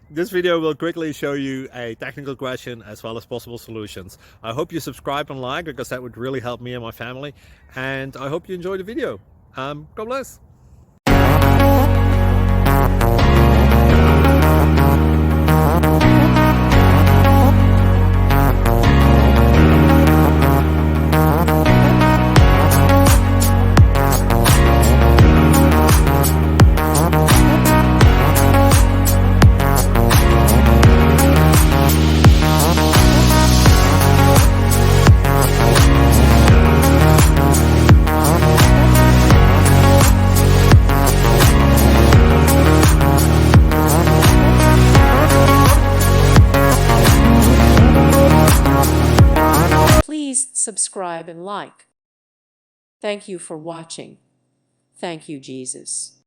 This video will quickly show you a technical question as well as possible solutions. I hope you subscribe and like, because that would really help me and my family. And I hope you enjoy the video. God bless. Please subscribe and like. Thank you for watching. Thank you, Jesus.